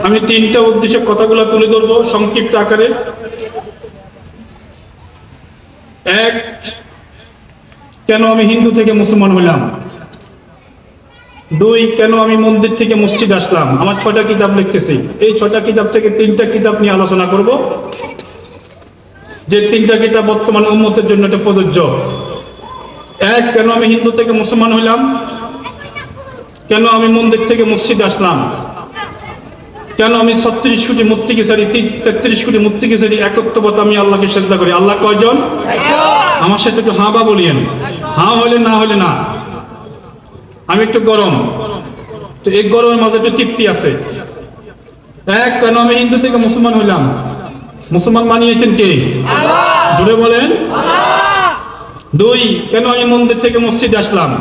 আমি তিনটা উদ্দেশ্যে কথাগুলো তুলে ধরবো সংক্ষিপ্ত আকারে। এক, কেন আমি হিন্দু থেকে মুসলমান হইলাম। দুই, কেন আমি মন্দির থেকে মসজিদ আসলাম। আমার 6টা কিতাব লিখতেছি, এই 6টা কিতাব থেকে 3টা কিতাব নিয়ে আলোচনা করব, যে 3টা কিতাব বর্তমান উম্মতের জন্য এটা প্রযোজ্য। এক, কেন আমি হিন্দু থেকে মুসলমান হইলাম, কেন আমি মন্দির থেকে মসজিদ আসলাম, কেন আমি 36 কোটি মূর্তিকে ছাড়ি 33 কোটি মূর্তিকে ছাড়ি একত্ববাদ আমি আল্লাহকে শ্রদ্ধা করি। আল্লাহ কয়জন? আমার সাথে একটু হাঁ বা বলিয়েন, হাঁ হইলে না হইলে না। আমি একটু গরম, তো এই গরমের মাঝে একটু তৃপ্তি আছে। এক, কেন আমি হিন্দু থেকে মুসলমান হইলাম। মুসলমান মানিয়েছেন কে? জুড়ে বলেন। দুই, কেন আমি মন্দির থেকে মসজিদ আসলাম।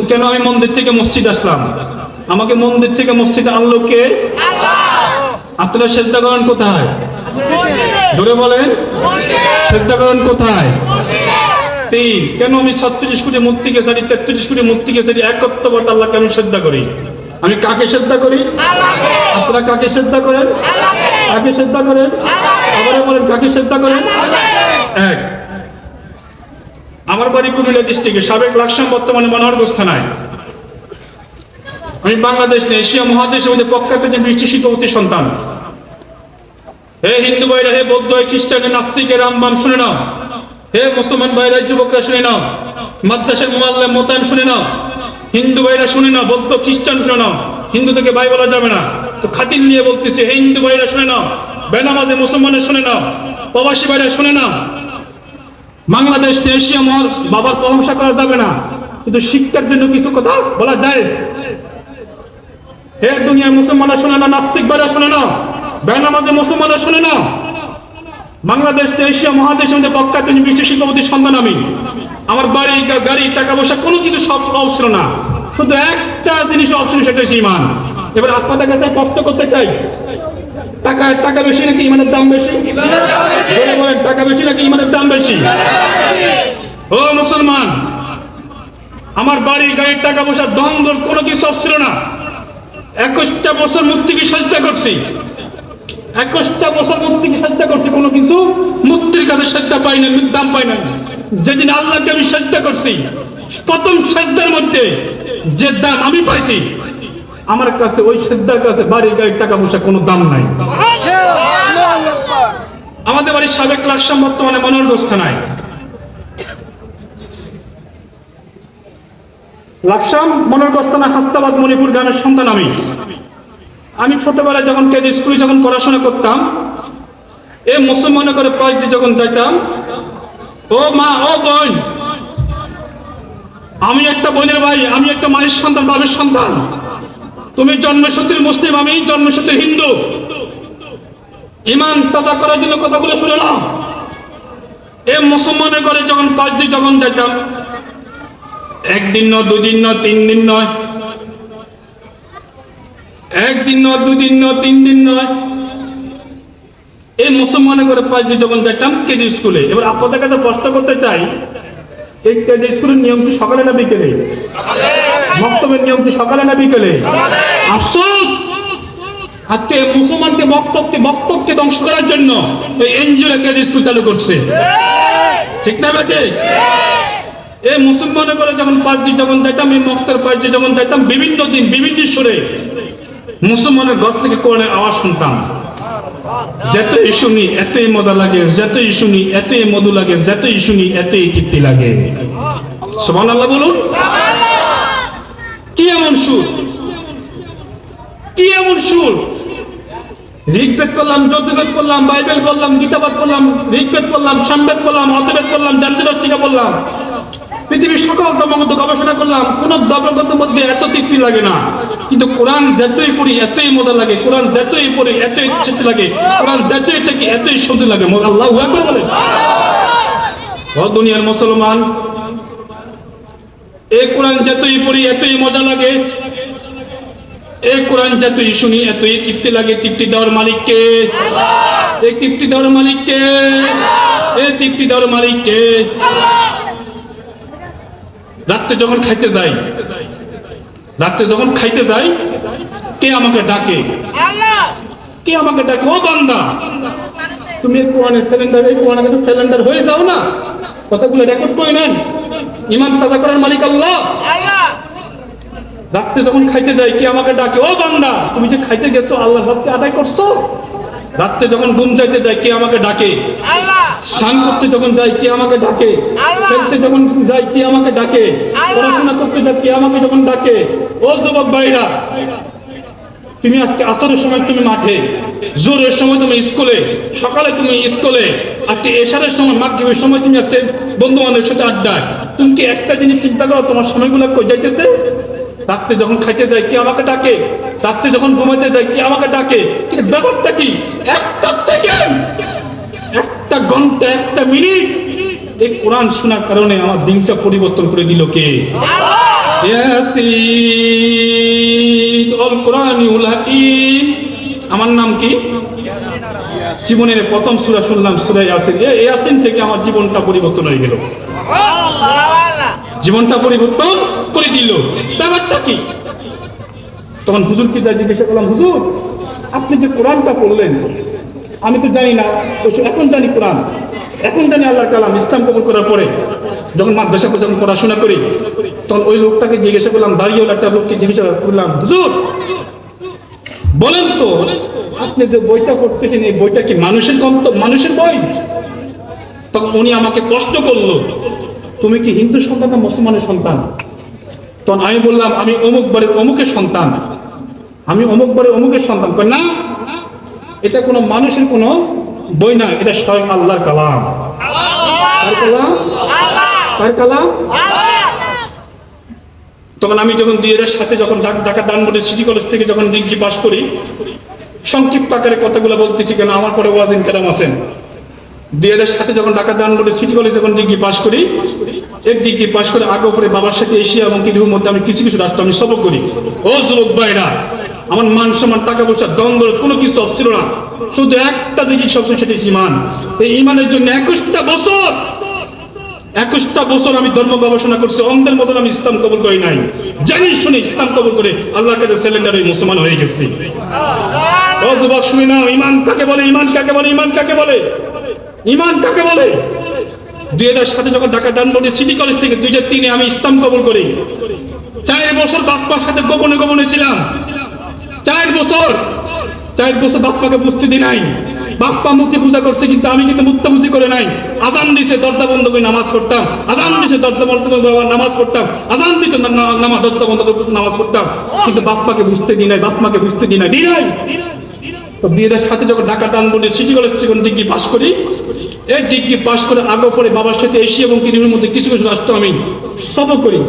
কেন আমি মন্দির থেকে মসজিদ আসলাম, আমাকে মন্দির থেকে মসজিদে আনলো কে? আপনারা সেজদা করেন কোথায়? জোরে বলেন, সেজদা করেন কোথায়? তিন, কেন আমি 36 কোটি মূর্তিকে ছাড়ি 33 কোটি মূর্তিকে ছাড়ি একত্ববাদ আল্লাহকে আমি শ্রদ্ধা করি। আমি কাকে শ্রদ্ধা করি? আপনারা কাকে শ্রদ্ধা করেন? কাকে শ্রদ্ধা করেন? আবার বলেন, কাকে শ্রদ্ধা করেন? এক, আমার বাড়ি কুমিল্লা ডিস্ট্রিক্টে, সাবেক লাকসাম, বর্তমানে মনোহরগঞ্জ থানায়। আমি বাংলাদেশ নিয়ে এশিয়া মহাদেশের মধ্যে প্রখ্যাত যে বৃষ্টি শিল্পপতির সন্তান। হে হিন্দু ভাইরা, হে বৌদ্ধ, হে খ্রিস্টান, হে নাস্তিক, হে রামবাম শুনে নাও। হে মুসলমান ভাইরা, যুবকরা শুনে নাও। মাদ্রাসার মুআল্লিম মোতায়েন শুনে নাও। হিন্দু ভাইরা শুনে নাও, বৌদ্ধ খ্রিস্টান শুনে নাও। হিন্দু থেকে ভাই বলা যাবে না, তো খাতির নিয়ে বলতেছে। হে হিন্দু ভাইরা শুনে নাও, বেনামাজে মুসলমানের শুনে নাও, প্রবাসী ভাইরা শুনে নাও। বাংলাদেশ এশিয়া বাবার প্রশংসা করা যাবে না, কিন্তু শিক্ষার জন্য কিছু কথা বলা যায়। হে দুনিয়ার মুসলমানরা শুনে না, নাস্তিক ভাইরা শুনে নাও, বেনামাজে মুসলমানরা শুনে নাও। বাংলাদেশ এশিয়া মহাদেশের মধ্যে প্রখ্যাত বৃষ্টি শিল্পপতির সন্তান আমি। আমার বাড়ি, গাড়ি, টাকা পয়সা কোনো কিছু সব অভাব ছিল না, শুধু একটা জিনিস অভাব ছিল, সেটা হচ্ছে ঈমান। এবার আপনাদের কাছে প্রশ্ন করতে চাই, টাকা বেশি নাকি ঈমানের দাম বেশি? বলেন, টাকা বেশি নাকি ঈমানের দাম বেশি? ও মুসলমান, আমার বাড়ি, গাড়ির, টাকা পয়সা, দ্বন্দ্ব কোনো কিছু সব ছিল না। 21টা বছর মূর্তিকে সাজদা করছি, 21টা বছর মূর্তিকে সাজদা করছি, কোনো কিছু মূর্তির কাছে সাজদা পাই না, দাম পাই না। যেদিন আল্লাহকে আমি সাজদা করছি, প্রথম সাজদার মধ্যে যে দাম আমি পাইছি, আমার কাছে ওই সাজদার কাছে বাড়ি, গাড়ির, টাকা পয়সা কোনো দাম নাই। আমাদের বাড়ির সাবেক লাকসাম, বর্তমানে মনোহরগঞ্জ থানায়। লাকসাম, মনোহরগঞ্জ থানা, হাস্তাবাদ, মণিপুর গ্রামের সন্তান আমি। আমি ছোটবেলায় যখন কেজি স্কুলে যখন পড়াশোনা করতাম, মুসলমান করে কলেজে যখন যাইতাম, ও মা, ও বোন, আমি একটা বোনের ভাই, আমি একটা মায়ের সন্তান, বাবার সন্তান। তুমি জন্মসূত্রে মুসলিম, আমি জন্মসূত্রে হিন্দু। ঈমান তাজা করার জন্য কথাগুলো শুনে নাও। মুসলমানের ঘরে যখন 5 দিন যখন যাইতাম, 1 দিন নয়, 2 দিন নয়, 3 দিন নয়, 1 দিন নয়, 2 দিন নয়, 3 দিন নয়, মুসলমানের ঘরে 5 দিন যখন যাইতাম কেজি স্কুলে। এবার আপনাদের কাছে প্রশ্ন করতে চাই, এই কেজি স্কুলের নিয়ম কি সকালে না বিকেলে? বক্তব্যের নিয়ম কি সকালে না বিকেলে? আফসোস, আজকে মুসলমানকে বক্তব্যকে ধ্বংস করার জন্য এই এনজিওরা কেজি স্কুল চালু করছে, ঠিক না বেটে? মুসলমানের ঘরে যখন 5 দিন যখন যাইতাম, এই মক্তার 5 দিন যখন যাইতাম, বিভিন্ন দিন বিভিন্ন সুরে মুসলমানের ঘর থেকে কোরআনের আওয়াজ শুনতাম। যতই শুনি এতই মজা লাগে, যতই শুনি এতই মধু লাগে, যতই শুনি এতই তৃপ্তি লাগে। সুবহানাল্লাহ বলুন। কি এমন সুর, কি এমন সুর! ঋগ্বেদ করলাম, যজুর্বেদ করলাম, বাইবেল করলাম, গীতাপাঠ করলাম, ঋগ্বেদ করলাম, সামবেদ করলাম, অথর্ববেদ করলাম, জান্তিবাস্তিকা বললাম, পৃথিবীর সকল ধর্মগ্রন্থ গবেষণা করলাম, কোন ধর্মগ্রন্থের মধ্যে এত তৃপ্তি লাগে না। কিন্তু কোরআন যতই পড়ি এতই মজা লাগে, কোরআন যতই পড়ি এতই তৃপ্তি লাগে, কোরআন যতই থেকে এতই শান্তি লাগে। আল্লাহু আকবার বলেন। ও দুনিয়ার মুসলমান, এই কোরআন যতই পড়ি এতই মজা লাগে, এই কোরআন যতই শুনি এতই তৃপ্তি লাগে। তৃপ্তি দেওয়ার মালিক কে? এই তৃপ্তি দেওয়ার মালিক কে? এই তৃপ্তি দেওয়ার মালিক কে? রাত্রে যখন খাইতে যাই কে আমাকে ডাকে? কে আমাকে ডাকে? ও বান্দা, তুমি কোরআনে সিলিন্ডার, এই কোরআনের কাছে সিলিন্ডার হয়ে যাও না, কথাগুলো রেকর্ড করে নেন। ঈমান তাজা করার মালিক আল্লাহ। রাত্রে যখন খাইতে যাই, কে আমাকে ডাকে? ও বান্দা, তুমি যে খাইতে গেছো আল্লাহর হককে আদায় করছো? রাত্রে যখন ঘুম যাইতে যাই, কে আমাকে ডাকে? স্নান করতে যখন যাই, কে আমাকে ডাকে? খেলতে যখন যাই, কে আমাকে ডাকে? পড়াশোনা করতে যাই, কে আমাকে যখন ডাকে? ও যুবক ভাইরা, তুমি আজকে আসরের সময় তুমি মাঠে, জোরের সময় তুমি স্কুলে, সকালে তুমি স্কুলে, আজকে এশারের সময়, মাগরিবের সময় তুমি আজকে বন্ধু বান্ধবের সাথে আড্ডায়। তুমি কি একটা জিনিস চিন্তা করো, তোমার সময়গুলো কই যাইতেছে? রাত্রে যখন খাইতে যাই, কে আমাকে ডাকে? রাত্রে যখন ঘুমাইতে যাই, কে আমাকে ডাকে? কিন্তু ব্যাপারটা কি? একটা সেকেন্ড, একটা ঘন্টা, একটা মিনিট, এই কোরআন শোনার কারণে আমার দিনটা পরিবর্তন করে দিল কে? ইয়াসিন আল কোরআনুল হাকীম। আমার নাম কি? জীবনের প্রথম সূরা শুনলাম, সূরা ইয়াসিন। এই ইয়াসিন থেকে আমার জীবনটা পরিবর্তন হয়ে গেল, জীবনটা পরিবর্তন করে দিল। ব্যাপারটা কি? তখন হুজুরকে যা জিজ্ঞাসা করলাম, হুজুর আপনি যে কোরআনটা পড়লেন, আমি তো জানি না, এখন জানি কোরআন, এখন জানি আল্লাহর কালাম। ইসলাম কবুল করার পরে যখন মাদ্রাসা যখন পড়াশোনা করি, তখন ওই লোকটাকে জিজ্ঞাসা করলাম, দাঁড়িয়ে একটা লোককে জিজ্ঞাসা করলাম, হুজুর বলেন তো, আপনি যে বইটা পড়তেছেন, এই বইটা কি মানুষের মানুষের বই? তখন উনি আমাকে কষ্ট করলো, তুমি কি হিন্দু সন্তান না মুসলমানের সন্তান? তখন আমি বললাম, আমি অমুক বাড়ির অমুকের সন্তান, আমি অমুক বাড়ির অমুকের সন্তান। না, এটা কোনো মানুষের কোনো বই না, এটা স্বয়ং আল্লাহর কালাম। কার কালাম? কার কালাম? তখন আমি যখন 2007 যখন ঢাকা ধানমন্ডি সিটি কলেজ থেকে যখন ডিগ্রি পাস করি, সংক্ষিপ্ত আকারে কথাগুলো বলতেছি কেন, আমার পরে ওয়াজিন কেরাম আছেন। 2007 যখন ঢাকা ধানমন্ডি সিটি কলেজ যখন ডিগ্রি পাস করি, এক ডিগ্রি পাস করে আগে পরে বাবার সাথে এশিয়া এবং পৃথিবীর মধ্যে আমি কিছু কিছু রাষ্ট্র আমি সবক করি। ও যুবক ভাইরা, আমার মান সম্মান, টাকা পয়সা, দ্বন্দ্ব কোনো কিছু ছিল না, শুধু একটা দিকে সবচেয়ে, সেটা ঈমান। এই ঈমানের জন্য 21টা বছর আমি ধর্ম গবেষণা করছি, অন্ধের মতন আমি ইসলাম কবুল করি নাই, জানি শুনে ইসলাম কবুল করে আল্লাহর কাছে সিলিন্ডার হয়ে মুসলমান হয়ে গেছি। ও যুবক শুনে নাও, ঈমান কাকে বলে? ঈমান কাকে বলে? ঈমান কাকে বলে? ঈমান কাকে বলে? 2007 যখন ঢাকা ধানমন্ডি সিটি কলেজ থেকে 2003 আমি ইসলাম কবুল করি। 4 বছর বাপ্পার সাথে গোপনে গোপনে ছিলাম। 4 বছর বাপ্পাকে বুঝতে দি নাই। বাপ্পা মূর্তি পূজা করছে, কিন্তু আমি কিন্তু মূর্তি করে নাই। আজান দিছে, দরজা বন্ধ করে নামাজ পড়তাম। আজান দিছে, দরজা বন্ধ করে নামাজ পড়তাম। আজান দিত, নামাজ দরজা বন্ধ করে নামাজ পড়তাম, কিন্তু বাপ্পাকে বুঝতে দি নাই, বাপ্পাকে বুঝতে দি নাই। তো 2007 যখন ঢাকা ধানমন্ডি সিটি কলেজ থেকে ডিগ্রি পাস করি, এই ডিগ্রি পাস করে আগে পরে বাবার সাথে এশিয়া এবং পৃথিবীর মধ্যে কিছু কিছু রাষ্ট্র আমি সবক করি।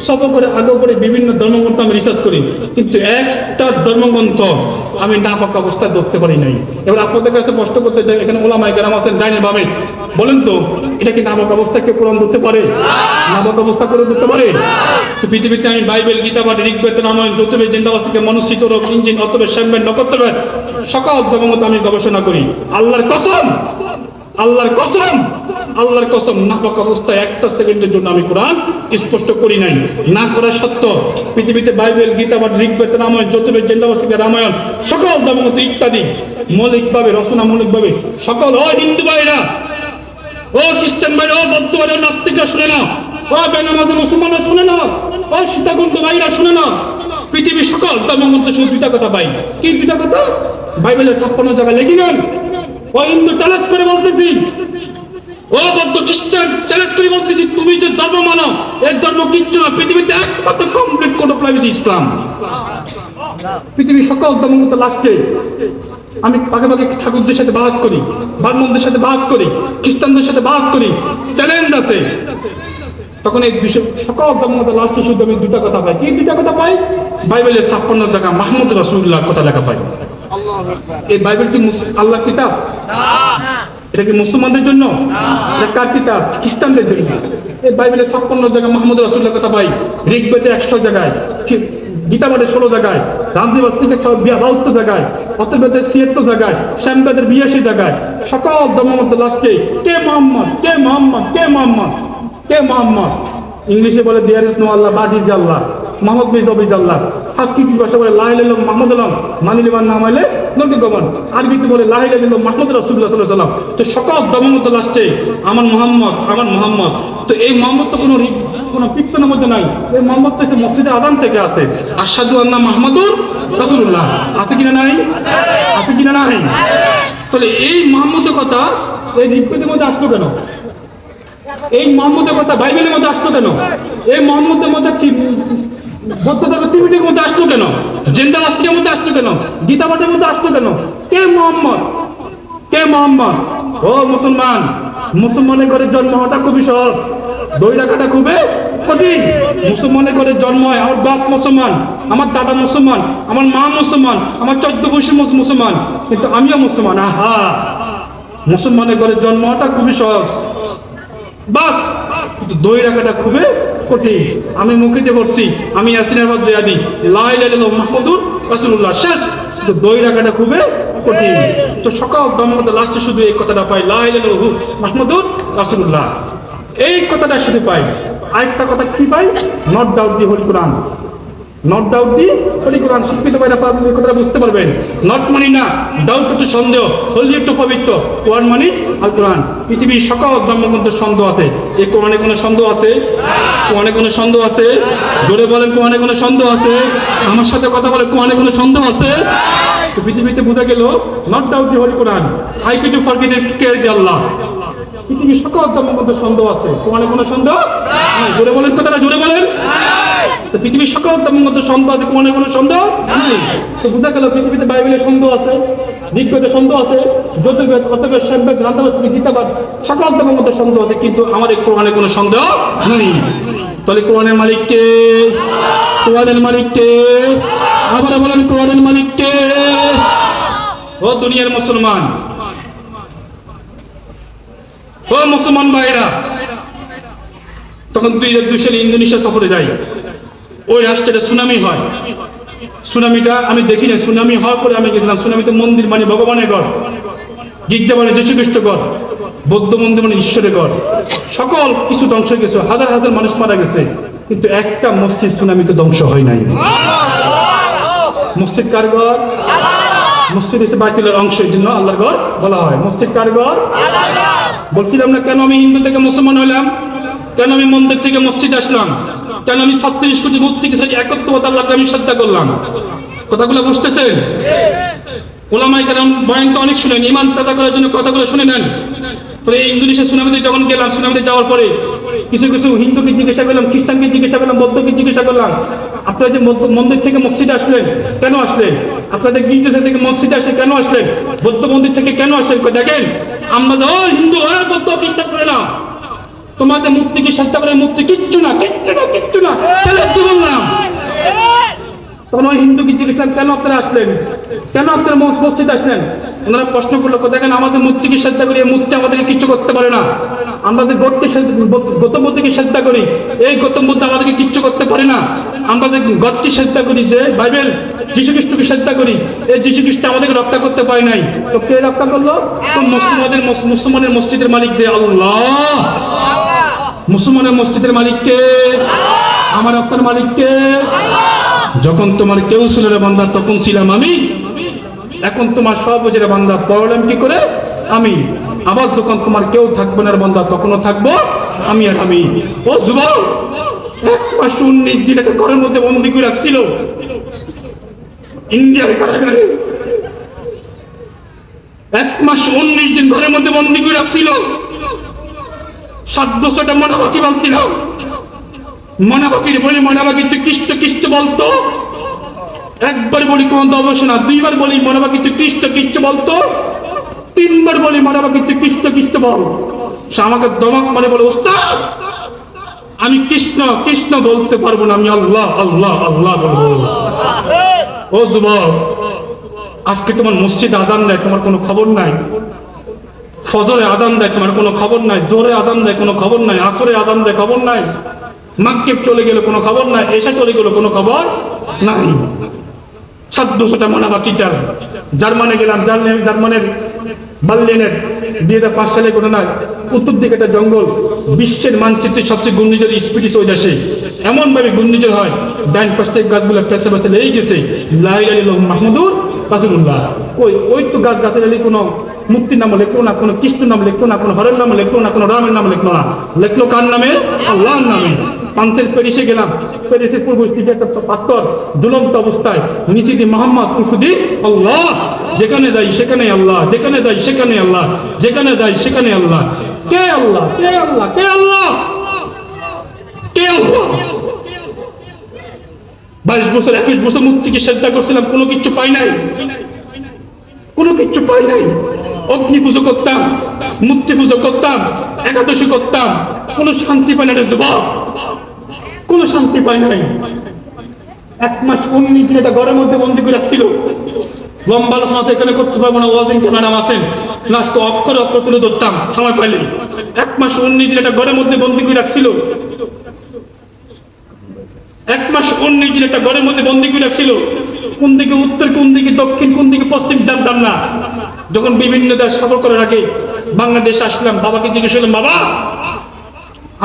সবক করে আগে পরে বিভিন্ন ধর্মগ্রন্থ আমি রিসার্চ করি, কিন্তু একটা ধর্মগ্রন্থ আমি নাপাক অবস্থায় ধরতে পারি নাই। এবার আপনাদের কাছে প্রশ্ন করতে চাই, এখানে ওলামায়ে কেরাম আছেন ডাইনে বামে, বলেন তো এটা কি নাপাক অবস্থায় কেউ কোরআন ধরতে পারে? নাপাক অবস্থা করে ধরতে পারে? তো পৃথিবীতে আমি বাইবেল, গীতা পাঠ, ঋগ্বেদ, রামায়ণ, যতুর্বেদ, জিন্দাবাসীকে, মনুষ্যিত রোগ, ইঞ্জিন, অতবে, শ্যামবেদ, নক্ষত্রবেদ, সকল ধর্মগ্রন্থ আমি গবেষণা করি। আল্লাহর কসম, আল্লাহর কসম, আল্লাহর কসম, নাপাক অবস্থায় একটা সেকেন্ডের জন্য আমি কোরআন স্পষ্ট করি নাই। না করা সত্য পৃথিবীতে বাইবেল, গীতা পাঠ, ঋগ্বেদ, রামায়ণ, যতুর্বেদ, জিন্দাবাসীকে, রামায়ণ, সকল ধর্মগ্রন্থ ইত্যাদি মৌলিকভাবে, রচনামূলকভাবে সকল, ও হিন্দু ভাইরা, ও খ্রিস্টান ভাইরা, ও বৌদ্ধ ভাইরা, নাস্তিকরা শুনে না, ও বেনামাজি মুসলমানরা শুনে না, ও সীতাকুণ্ড ভাইরা শুনে না, পৃথিবীর সকল ধর্মগ্রন্থে শুধু দুইটা কথা পাই। কি দুইটা কথা? বাইবেলে 56 জায়গায় লিখে নেন। ও হিন্দু চ্যালেঞ্জ করে বলতেছি, ও বৌদ্ধ খ্রিস্টান চ্যালেঞ্জ করে বলতেছি, তুমি যে ধর্ম মানো, এই ধর্ম কিচ্ছু না, পৃথিবীতে একমাত্র কমপ্লিট কোন প্রাইভেট ইসলাম। পৃথিবীর সকল ধর্মগ্রন্থ লাস্টে আমি পাকে পাকে ঠাকুরদের সাথে বাস করি, ব্রাহ্মণদের সাথে বাস করি, খ্রিস্টানদের সাথে বাস করি, চ্যালেঞ্জ আছে। তখন এই বিষয় সকল ধর্মগ্রন্থ লাস্টে শুধু আমি দুটা কথা পাই। কি দুটা কথা পাই? বাইবেলে 56 জায়গা মুহাম্মদ রাসূলুল্লাহ কথা লেখা পাই। এই বাইবেল কি আল্লাহর কিতাব? এটা কি মুসলমানদের জন্য? এটা কার কিতাব? খ্রিস্টানদের জন্য। এই বাইবেলে 56 জায়গায় মুহাম্মদ রাসূলুল্লাহ কথা পাই, ঋগ্বেদে 100 জায়গায়, গীতা পাঠে 16 জায়গায়, রামদেবাসীকে 72 জায়গায়, অথর্ববেদে 76 জায়গায়, শ্যামবেদের 82 জায়গায়। সকল ধর্মগ্রন্থ লাস্টে কে মুহাম্মদ, কে মুহাম্মদ, কে মুহাম্মদ, কে মুহাম্মদ। ইংলিশে বলে there is no Allah but is Allah. Mohammad Mirza Allah. Sanskrit ভাষা বলে লা ইলাহা ইল্লাল্লাহ মুহাম্মাদুর রাসূলুল্লাহ, মানিলে মান না মানলে নরকে গমন। আরবিতে বলে লা ইলাহা ইল্লাল্লাহ মুহাম্মাদুর রাসূলুল্লাহ সাল্লাল্লাহু আলাইহি ওয়াসাল্লাম। তো সকল ধর্মমত লাস্টে আমার মোহাম্মদ। তো এই মোহাম্মদ তো কোনো কীর্তনের মধ্যে নাই, এই মোহাম্মদ তো এসে মসজিদে আযান থেকে আসে, আশহাদু আন্না মুহাম্মাদুর রাসূলুল্লাহ। আছে কিনা নাই? আছে কিনা নাই? তাহলে এই মোহাম্মদের কথা এই ঋগ্বেদের মধ্যে আসলো কেন? এই মোহাম্মদের কথা বাইবেলের মধ্যে আসলো কেন? এই মোহাম্মদের মধ্যে কি বৌদ্ধ ধর্মের ত্রিপিটকের মধ্যে আসলো কেন? জেন্দালাস্তিকের মধ্যে আসলো কেন? গীতা পাঠের মধ্যে আসলো কেন? কে মোহাম্মদ? কে মোহাম্মদ? ও মুসলমান, মুসলমানের ঘরে জন্ম হওয়াটা খুবই সহজ, দই রাখাটা খুবই কঠিন। মুসলমানের ঘরে জন্ম হয়, আমার বাপ মুসলমান, আমার দাদা মুসলমান, আমার মা মুসলমান, আমার 14 বছর মুসলমান, কিন্তু আমিও মুসলমান। আহা, মুসলমানের ঘরে জন্ম হওয়াটা খুবই সহজ, বাস, কিন্তু দই রাখাটা খুবই কঠিন। আমি মুখেতে পড়ছি, আমি ইয়াসিনাবাদ জিয়াদি লা ইলাহা ইল্লাল্লাহ মুহাম্মাদুর রাসূলুল্লাহ, শেষ। কিন্তু দই রাখাটা খুবই কঠিন। তো সকল ধর্মমত লাস্টে শুধু এই কথাটা পাই, লা ইলাহা ইল্লাল্লাহু মুহাম্মাদুর রাসূলুল্লাহ, এই কথাটা শুধু পাই। আরেকটা কথা কি পাই? Not doubt the holy Quran. Not doubt the holy Quran শিক্ষিত ভাইরা এই কথাটা বুঝতে পারবেন। নট মানি না, ডাউট একটু সন্দেহ, হোলি একটু পবিত্র, কোরআন মানি আল কোরআন। পৃথিবীর সকল ধর্মগ্রন্থে সন্দেহ আছে, এই কোরআনে কোনো সন্দেহ আছে? কোরআনে কোনো সন্দেহ আছে? জোরে বলেন, কোরআনে কোনো সন্দেহ আছে? আমার সাথে কথা বলে, কোরআনে কোনো সন্দেহ আছে? তো পৃথিবীতে বোঝা গেল not doubt the holy Quran, I কিছু ফরগেটেড কেয়ার দি আল্লাহ। পৃথিবীর সকল ধর্মের মধ্যে সন্দেহ আছে, কোরআনে কোনো সন্দেহ নাই। জোরে বলেন কথাটা, জোরে বলেন। তো পৃথিবীর সকল ধর্মের মধ্যে সন্দেহ আছে, কোরআনে কোনো সন্দেহ নেই। তো বোঝা গেল পৃথিবীতে বাইবেলে সন্দেহ আছে, ঋগ্বেদে সন্দেহ আছে, যজুর্বেদ, অথর্ববেদ, সামবেদ, গ্রন্থাবলী, গীতাবাদ, সকল ধর্মের মধ্যে সন্দেহ আছে, কিন্তু আমার এই কোরআনে কোনো সন্দেহ নেই। তাহলে কোরআনের মালিক কে? কোরআনের মালিক কে? আবার বলেন, কোরআনের মালিক কে? ও দুনিয়ার মুসলমান, ও মুসলমান ভাইরা, তখন 2002 সালে ইন্দোনেশিয়া সফরে যাই। ওই রাষ্ট্রে সুনামি হয়। সুনামিটা আমি দেখি না, সুনামি হওয়ার পরে আমি গেছিলাম। সুনামিতে মন্দির মানে ভগবানের ঘর, গির্জা মানে যীশু খ্রিস্ট ঘর, বৌদ্ধ মন্দির মানে ঈশ্বরের ঘর, সকল কিছু ধ্বংস হয়ে গেছে, হাজার হাজার মানুষ মারা গেছে, কিন্তু একটা মসজিদ সুনামিতে ধ্বংস হয় নাই। মসজিদ কার ঘর? মসজিদ এসে বাইতুলের অংশ, এই জন্য আল্লাহর ঘর বলা হয়। মসজিদ কার ঘর? বলছিলাম না কেন আমি হিন্দু থেকে মুসলমান হলাম, কেন আমি মন্দির থেকে মসজিদ আসলাম, কেন আমি 37 কোটি মূর্তিকে সেই একত্বতা আল্লাহকে আমি শ্রদ্ধা করলাম। কথাগুলো বুঝতেছেন? ওলামায়ে কেরাম বয়ান তো অনেক শুনেন, ইমান তাজা করার জন্য কথাগুলো শুনে নেন। পরে ইন্দোনেশিয়া সুনামিতে যখন গেলাম, সুনামিতে যাওয়ার পরে কিছু কিছু হিন্দুকে জিজ্ঞাসা করলাম, খ্রিস্টানকে জিজ্ঞাসা করলাম, বৌদ্ধকে জিজ্ঞাসা করলাম, আপনারা যে মন্দির থেকে মসজিদে আসলেন, কেন আসলেন? আপনাদের গির্জা থেকে মসজিদে আসলে কেন আসলেন? বৌদ্ধ মন্দির থেকে কেন আসলেন? দেখেন, আমরা যে হিন্দু বৌদ্ধ খ্রিস্টান করে না, তোমাদের মূর্তিকে শ্রদ্ধা করে, মূর্তি কিচ্ছু না, কিচ্ছু না, কিচ্ছু না, চ্যালেঞ্জ দিয়ে বললাম। তখন ওই হিন্দুকে জিজ্ঞেস, কেন আপনারা আসলেন, কেন আপনারা মসজিদে আসলেন? ওনারা প্রশ্ন করলো, দেখেন আমাদের মূর্তিকে শ্রদ্ধা করি, এই মূর্তি আমাদেরকে কিচ্ছু করতে পারে না। আমরা যে গৌতম বুদ্ধকে শ্রদ্ধা করি, এই গৌতম বুদ্ধ আমাদেরকে কিচ্ছু করতে পারে না। আমরা যে গদকে শ্রদ্ধা করি, যে বাইবেল যীশু খ্রিস্টকে শ্রদ্ধা করি, এই যীশু খ্রিস্ট আমাদেরকে রক্ষা করতে পারে নাই। তো কে রক্ষা করলো? তো মুসলমানের মসজিদের মালিক যে আল্লাহ। মুসলমানের মসজিদের মালিক কে? আমার আপনার মালিক কে? যখন তোমার কেউ ছিল না বান্দা, তখন ছিলাম আমি। এখন তোমার সব বুঝে বান্দা, পড়লাম কি করে? আমি। আবার যখন তোমার কেউ থাকবে না বান্দা, তখনও থাকবো আমি আর আমি। ও যুবক, 1 মাস 19 দিন একটা ঘরের মধ্যে বন্দী করে রাখছিল ইন্ডিয়ার কারাগারে। 1 মাস 19 দিন ঘরের মধ্যে বন্দী করে রাখছিল। 7 বছরটা মনাবাকি বলছিল। মনাবাকির বলে, মনাবাকি তুই খ্রিস্ট খ্রিস্ট বলতো। একবার বলি কোন অবশ্য না, 2বার বলি মনাবাকি তুই খ্রিস্ট খ্রিস্ট বলতো, 3বার বলি মনাবাকি তুই খ্রিস্ট খ্রিস্ট বল। সে আমাকে দমক মানে বলে, ওস্তাদ আমি কৃষ্ণ কৃষ্ণ বলতে পারবো না, আমি আল্লাহ আল্লাহ আল্লাহ বলবো। ও যুবক, আজকে তোমার মসজিদ আযান দেয়, তোমার কোনো খবর নাই। ফজরে আযান দেয়, তোমার কোনো খবর নাই। জোরে আযান দেয়, কোনো খবর নাই। আসরে আযান দেয়, খবর নাই। মাগরিব চলে গেল, কোনো খবর নাই। এশা চলে গেল, কোনো খবর নাই। 700টা মনাবাকি চাল। জার্মানে গেলাম, জার্মানের বার্লিনের 2005 সালে ঘটনা। উত্তর দিকে একটা জঙ্গল, বিশ্বের মানচিত্রে সবচেয়ে ঘূর্ণিঝড় স্পিরিস ওই দেশে। এমন ভাবে ঘূর্ণিঝড় হয়, ডাইন পাশ থেকে গাছগুলো পেছে পেছে লেগে গেছে, লা ইলাহা ইল্লাল্লাহু মুহাম্মাদুর রাসূলুল্লাহ। ওই তো গাছের কোনো মুক্তির নাম লিখলো না, কোনো কৃষ্ণের নাম লিখলো না, কোনো হরের নাম লিখলো না, কোনো রামের নাম লিখলো না, লিখলো কার নামে? আল্লাহর নামে। পাঞ্চের পেরিসে গেলাম, পেরিসের পূর্ব দিকে একটা পাথর ঝুলন্ত অবস্থায়, নিচে দিয়ে মোহাম্মদ, উপরে আল্লাহ। যেখানে যাই সেখানে আল্লাহ, যেখানে যাই সেখানে আল্লাহ, যেখানে যাই সেখানে আল্লাহ। কে আল্লাহ? কে আল্লাহ? কে আল্লাহ? কে আল্লাহ? 22 বছর 21 বছর মুক্তিকে চেষ্টা করছিলাম, কোনো কিচ্ছু পাই নাই, কোনো কিচ্ছু পাই নাই। অগ্নি পুজো করতাম, মূর্তি পুজো করতাম, একাদশী করতাম, কোনো শান্তি পাই না রে যুবক, কোনো শান্তি পাই নাই। 1 মাস 19 দিন এটা ঘরের মধ্যে বন্দি করে রাখছিল। লম্বা আলোচনা তো এখানে করতে পারবো না, ওয়াজিং ম্যাডাম আছেন, নাচকে অক্ষর অক্ষর তুলে ধরতাম সময় পাইলে। 1 মাস 19 দিন এটা ঘরের মধ্যে বন্দি করে রাখছিল। 1 মাস 19 দিন একটা ঘরের মধ্যে বন্দি করে রাখছিল। কোন দিকে উত্তর, কোন দিকে দক্ষিণ, কোন দিকে পশ্চিম জানতাম না। যখন বিভিন্ন দেশ সফর করে রাখে, বাংলাদেশে আসলাম, বাবাকে জিজ্ঞেস করলাম, বাবা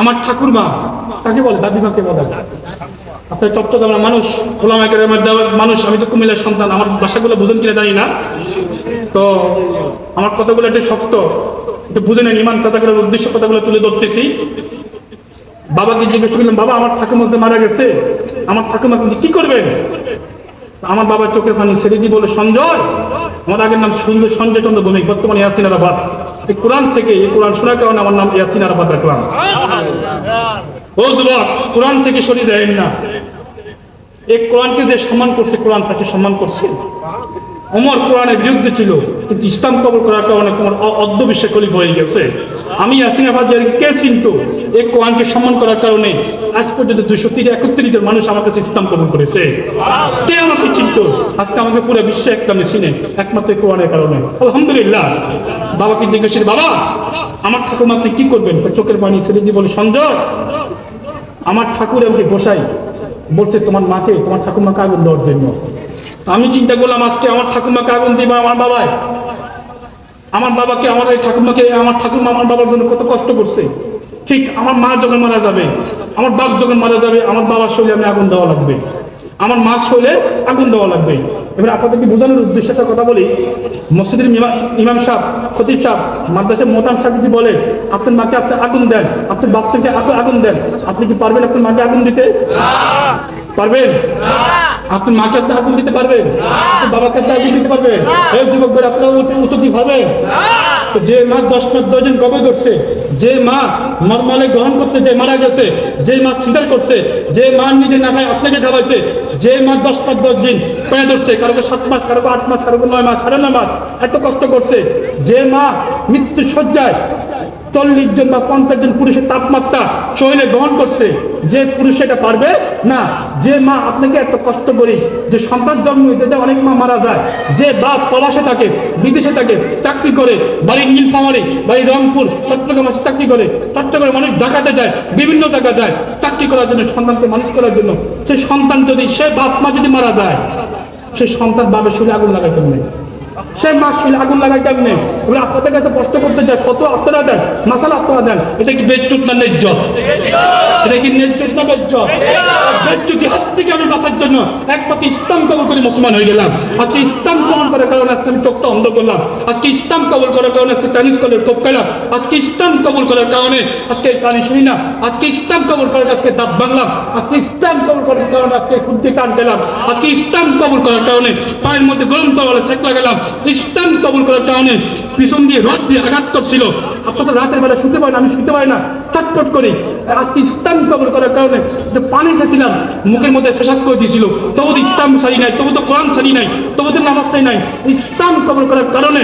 আমার ঠাকুরমা কাকে বলে? দাদিমাকে বলে। আপনার চট্টগ্রামের মানুষ, ওলামা কেরামের মানুষ, আমি তো কুমিল্লার সন্তান, আমার ভাষাগুলো বুঝেন কিনা জানি না, তো আমার কথাগুলো একটু শক্ত, একটু বুঝে নেন, ইমান কথাগুলোর উদ্দেশ্য কথাগুলো তুলে ধরতেছি। বাবাকে জিজ্ঞেস করলাম, বাবা আমার ঠাকুমা যে মারা গেছে, আমার ঠাকুমা কি করবেন? আমার বাবার চোখের পানি ছেড়ে দিয়ে বলে, সঞ্জয়, আমার আগের নাম সঞ্জয় চন্দ্র ভৌমিক, বর্তমানে ইয়াসিন আরাফাত। এই কোরআন থেকে, এই কোরআন শোনার কারণে আমার নাম ইয়াসিন আরাফাত রাখলাম। ও যুবক, কোরআন থেকে সরিয়ে দেন না। এই কোরআনকে যে সম্মান করছে, কোরআন তাকে সম্মান করছে। ওমর কোরআনের বিরুদ্ধে ছিল, কিন্তু ইসলাম কবুল করার কারণে তোমার অর্ধবিশ্বে খলিফা হয়ে গেছে। আমি ইয়াসিন আরাফাত কে চিনতো? এই কোরআনকে সম্মান করার কারণে আজ পর্যন্ত 231 জন মানুষ আমার কাছে ইসলাম কবুল করেছে। কে আমাকে চিনতো? আজকে আমাকে পুরো বিশ্বে একটা মেশিনে, একমাত্র কোরআনের কারণে, আলহামদুলিল্লাহ। বাবাকে জিজ্ঞেস করি, বাবা আমার ঠাকুমা আপনি কি করবেন? চোখের পানি ছেড়ে দিয়ে বলে, সঞ্জয় আমার ঠাকুর আমাকে বসাই বলছে তোমার মাকে, তোমার ঠাকুমাকে আগুন দেওয়ার জন্য। আমি চিন্তা করলাম, আজকে আমার ঠাকুমাকে আগুন দিবে আমার বাবাই, আমার বাবাকে, আমার এই ঠাকুমাকে, আমার ঠাকুমা আমার বাবার জন্য কত কষ্ট করছে। ঠিক আমার মা যখন মারা যাবে, আমার বাপ যখন মারা যাবে, আমার বাবার শরীরে আমি আগুন দেওয়া লাগবে, আমার মার শরীরে আগুন দেওয়া লাগবে। এবার আপনাদেরকে বোঝানোর উদ্দেশ্যে একটা কথা বলি। মসজিদের ইমাম সাহেব, খতিব সাহেব, মাদ্রাসার মোতান সাহেব যদি বলে আপনার মাকে আপনি আগুন দেন, আপনার বাপকে আগুন দেন, আপনি কি পারবেন আপনার মাকে আগুন দিতে? পারবেন? আপনার মাকে আপনি আগুন দিতে পারবেন? আপনার বাবাকে আপনি আগুন দিতে পারবেন? এই যুবক ভাই, আপনারা উত্তর দিতে পারবেন? যে মা 10 মাস 10 দিন গর্ভে ধরছে, যে মা নরমালে গ্রহণ করতে যে মারা গেছে, যে মা সিজার করছে, যে মা নিজে না খায় আপনাকে খাওয়াইছে, যে মা 10 মাস 10 দিন পেয়ে ধরছে, কারো 7 মাস, কারো 8 মাস, কারো 9 মাস, 9.5 মাস এত কষ্ট করছে, যে মা মৃত্যু সজ্জায় 40 জন বা 50 জন পুরুষের তাপমাত্রা শরীরে গ্রহণ করছে, যে পুরুষ এটা পারবে না। যে মা আপনাকে এত কষ্ট করি, যে সন্তান জন্ম দিতে যায়, অনেক মা মারা যায়, যে বাপ প্রবাসে থাকে, বিদেশে থাকে, চাকরি করে, বাড়ি নীলফামারী, বাড়ি রংপুর, চট্টগ্রামে চাকরি করে, চট্টগ্রামে মানুষ ঢাকাতে যায়, বিভিন্ন জায়গায় যায় চাকরি করার জন্য, সন্তানকে মানুষ করার জন্য। সেই সন্তান যদি, সে বাপ মা যদি মারা যায়, সেই সন্তান বাবার শরীরে আগুন লাগাই কেমনে? সে মাস শরীরে আগুন লাগাই কেমনে? এবার আপনাদের কাছে প্রশ্ন করতে চাই, কত আপনারা দেন, মাসালা আপনারা দেন, এটা কি বেজ্জত না ন্যায্যত? এটা কি ন্যায্যত না বেজ্জত? বেজ্জতি হাত থেকে আমি বাঁচার জন্য একমাত্র ইসলাম কবুল করে মুসলমান হয়ে গেলাম। আজকে ইসলাম কবুল করার কারণে আজকে আমি চোখটা অন্ধ করলাম। আজকে ইসলাম কবুল করার কারণে আজকে চাইনিজ কলের কোপ খেলাম। আজকে ইসলাম কবুল করার কারণে আজকে কানে শুনি না। আজকে ইসলাম কবুল করার আজকে দাঁত ভাঙলাম। আজকে ইসলাম কবুল করার কারণে আজকে খুদ্দি কান গেলাম। আজকে ইসলাম কবুল করার কারণে পায়ের মধ্যে গরম তাওয়ালে সেক লাগালাম। ইসলাম কবুল করার কারণে পিছন দিয়ে রড দিয়ে আঘাত করছিল, আপনার তো রাতের বেলা শুতে পারে না, আমি শুতে পারি না, চটপট করি। আজকে ইসলাম কবুল করার কারণে যে পানি চাইছিলাম, মুখের মধ্যে পেশাব করে দিয়েছিল, তবু তো ইসলাম ছাড়ি নাই, তবু তো কোরআন ছাড়ি নাই, তবু তো নামাজ ছাড়ি নাই। ইসলাম কবুল করার কারণে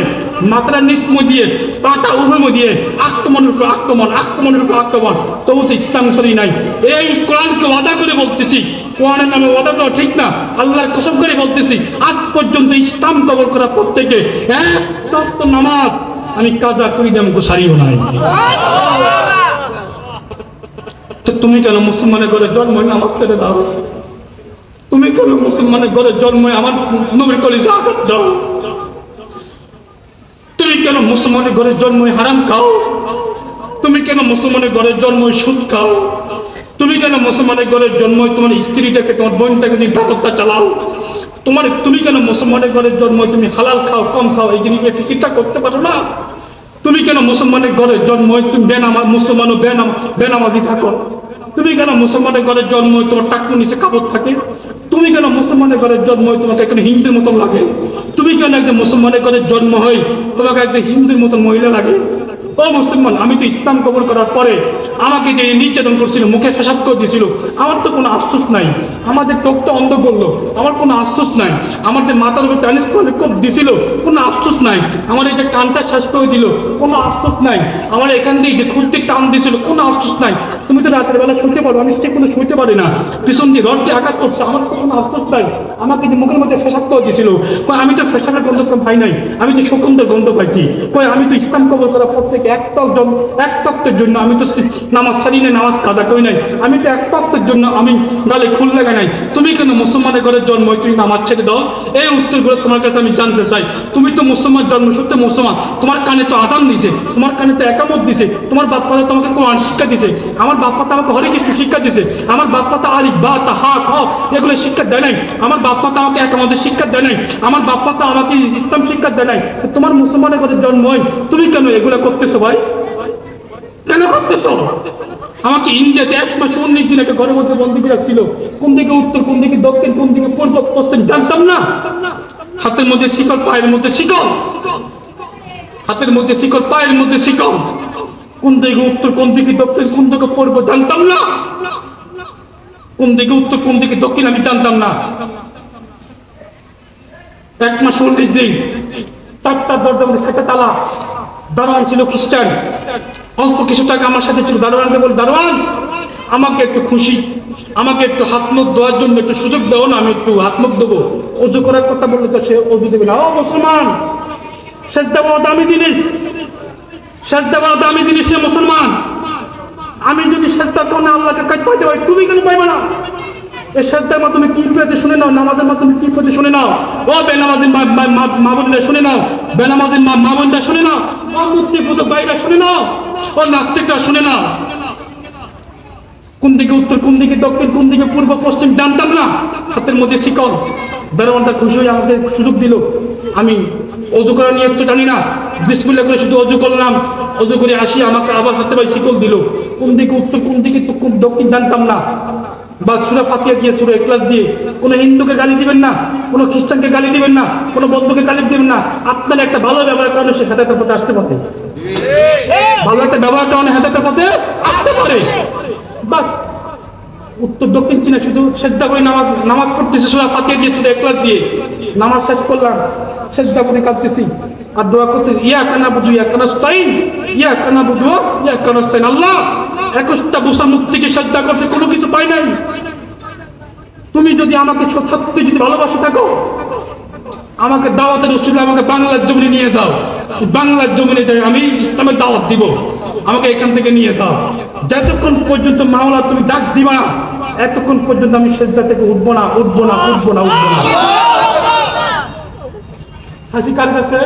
মাথার নিচময় দিয়ে, পাটা উভয় দিয়ে আক্রমণের উপর আক্রমণ, আক্রমণের উপর আক্রমণ, তবু তো ইসলাম ছাড়ি নাই। এই কোরআনকে ওয়াদা করে বলতেছি, কোরআনের নামে ওয়াদা করা ঠিক না, আল্লাহর কসম করে বলতেছি, আজ পর্যন্ত ইসলাম কবুল করার পর থেকে এক ওয়াক্ত নামাজ আমি কাজা করি না, আমাকে সারিও নাই। তুমি কেন মুসলমানের ঘরে জন্ম নামাজ ছেড়ে দাও? তুমি কেন মুসলমানের ঘরে জন্ম আমার নবীর কলিজা আঘাত দাও? তুমি কেন মুসলমানের ঘরে জন্ম হারাম খাও? তুমি কেন মুসলমানের ঘরে জন্ম সুদ খাও? তুমি কেন মুসলমানের ঘরের জন্ম, তোমার স্ত্রীটাকে, তোমার বোনটাকে তুমি ব্যবস্থা চালাও? তুমি কেন মুসলমানের ঘরের জন্ম, তুমি হালাল খাও কম খাও, এই জিনিসটা ফিকিরটা করতে পারো না? তুমি কেন মুসলমানের ঘরের জন্ম, তুমি মুসলমান ও বেনামাজি থাকো? তুমি কেন মুসলমানের ঘরের জন্ম, তোমার টাকুর নিচে কাপড় থাকে? তুমি কেন মুসলমানের ঘরের জন্ম, তোমাকে এখন হিন্দুর মতন লাগে? তুমি কেন একজন মুসলমানের ঘরের জন্ম হই, তোমাকে একজন হিন্দুর মতন মহিলা লাগে? ও মুসলমান, আমি তো ইসলাম কবুল করার পরে আমাকে যে নির্যাতন করছিল, মুখে ফেসাদ করে দিয়েছিল, আমার তো কোনো আফসোস নাই। আমার যে চোখটা অন্ধ করলো, আমার কোনো আফসোস নাই। আমার যে মাথার উপর চাইনিজ কোপ দিছিল, কোনো আফসোস নাই। আমার এই যে কানটা শেষ করে দিল, কোনো আফসোস নাই। আমার এখান দিয়ে যে খুঁজতে টান দিয়েছিল, কোনো আফসোস নাই। তুমি তো রাতের বেলা শুতে পারো, আমি ঠিক কোনো শুতে পারি না। পিছন দিয়ে রডটি আঘাত করছে, আমার তো কোনো আফসোস নাই। আমাকে যে মুখের মধ্যে ফেসাদ করে দিয়েছিল, আমি তো ফেসাদের গন্ধ পাই নাই, আমি তো সুগন্ধের গন্ধ পাইছি। আমি তো ইসলাম কবুল করার পর থেকে এক টক্তের জন্য আমি তো নামাজ ছাড়ি নাই, নামাজ কাদা করি নাই। আমি তো এক টক্তের জন্য আমি গালে খুল লাগা নাই। তুমি কেন মুসলমানের ঘরের জন্ম, তুমি নামাজ ছেড়ে দাও? এই উত্তরগুলো তোমার কাছে আমি জানতে চাই। তুমি তো মুসলমান, জন্ম সূত্রে মুসলমান, তোমার কানে তো আজান দিছে, তোমার কানে তো একামত দিছে, তোমার বাপ্পা তোমাকে কোরআন শিক্ষা দিছে, আমার বাপ্পা তো আমাকে হরে কৃষ্ণ শিক্ষা দিছে, আমার বাপ্পা তো আলিফ বা তা হা খ এগুলো শিক্ষা দেয় নাই, আমার বাপ্পা তো আমাকে একামতের শিক্ষা দেয় নাই, আমার বাপ্পা তো আমাকে ইসলাম শিক্ষা দেয় নাই। তোমার মুসলমানের ঘরের জন্ম হয়, তুমি কেন এগুলো করতেছো ভাই? কেন করতেছো? আমাকে ইন্ডিয়াতে 1 মাস 19 দিন একটা ঘরের মধ্যে বন্দী করে রাখছিল। কোন দিকে উত্তর, কোন দিকে দক্ষিণ, কোন দিকে পূর্ব পশ্চিম জানতাম না। হাতের মধ্যে শিকল, পায়ের মধ্যে শিকল, হাতের মধ্যে শিকল, পায়ের মধ্যে শিকল। কোন দিকে উত্তর, কোন দিকে দক্ষিণ, কোন দিকে পূর্ব জানতাম না। কোন দিকে উত্তর, কোন দিকে দক্ষিণ আমি জানতাম না। 1 মাস 19 দিন, 4টা দরজার মধ্যে 7টা তালা। দারোয়ান ছিল খ্রিস্টান, অল্প কিছু টাকা আমার সাথে ছিল। দারোয়ানকে বল, দারোয়ান আমাকে একটু খুশি, আমাকে একটু হাত মুখ দেওয়ার জন্য একটু সুযোগ দাও না, আমি একটু হাত মুখ দেবো। অজু করার কথা বললে তো সে অজু দেবে না। ও মুসলমান, সেজদা বড় দামি জিনিস, সেজদা বড় দামি জিনিস রে মুসলমান। আমি যদি সেজদা করলে আল্লাহকে কাজ পাইতে পারি, তুমি কেন পাইবে না? এই সেজদার মাধ্যমে কি পেয়েছে শুনে নাও, নামাজের মাধ্যমে কি পেয়েছে শুনে নাও। ও বেনামাজির মা বোনরা শুনে নাও, বেনামাজির মা বোনরা শুনে নাও, ও মূর্তি পূজক ভাইরা শুনে নাও, ও নাস্তিকরা শুনে নাও। কোন দিকে উত্তর, কোন দিকে দক্ষিণ, কোন দিকে পূর্ব পশ্চিম জানতাম না। হাতের মধ্যে শিকল। দারোয়ানটা খুশি হয়ে আমাকে সুযোগ দিল। আমি অজু করার নিয়ত তো জানি না, বিসমিল্লাহ করে শুধু অজু করলাম। অজু করে আসি, আমাকে আবার হাতে ভাই শিকল দিল। কোন দিকে উত্তর, কোন দিকে দক্ষিণ জানতাম না। বা সূরা ফাতিহা দিয়ে, সূরা ইখলাস দিয়ে। কোনো হিন্দুকে গালি দিবেন না, কোনো খ্রিস্টানকে গালি দিবেন না, কোনো বৌদ্ধকে গালি দিবেন না। আপনার একটা ভালো ব্যবহার কারণে সে হেদায়েতের পথে আসতে পারে, ভালো একটা ব্যবহার কারণে হেদায়েতের পথে আসতে পারে। বাস উত্তর দক্ষিণ চিনে শুধু সেজদা করে নামাজ পড়তেছি, সূরা ফাতিহা দিয়ে, সূরা ইখলাস দিয়ে। নামাজ শেষ করলাম, সেজদা করে কাঁদতেছি আর দোয়া করতে, ইয়াকা নাবুদু ইয়াকা নাস্তাইন, ইয়াকা নাবুদু ইয়াকা নাস্তাইন। আল্লাহ 21টা বোঝা মুক্তিকে সেজদা করতে কোনো কিছু পাই নাই। তুমি যদি আমাকে সত্যি যদি ভালোবাসে থাকো, আমাকে দাওয়াতের উসিলায় আমাকে বাংলার জমিনে নিয়ে যাও। বাংলার জমিনে যাই আমি ইসলামের দাওয়াত দিব, আমাকে এখান থেকে নিয়ে যাও। যতক্ষণ পর্যন্ত মাওলা তুমি ডাক দিবা না, এতক্ষণ পর্যন্ত আমি সেজদা থেকে উঠবো না, উঠবো না, উঠবো না, উঠবো না। ফাঁসি কার কাছে?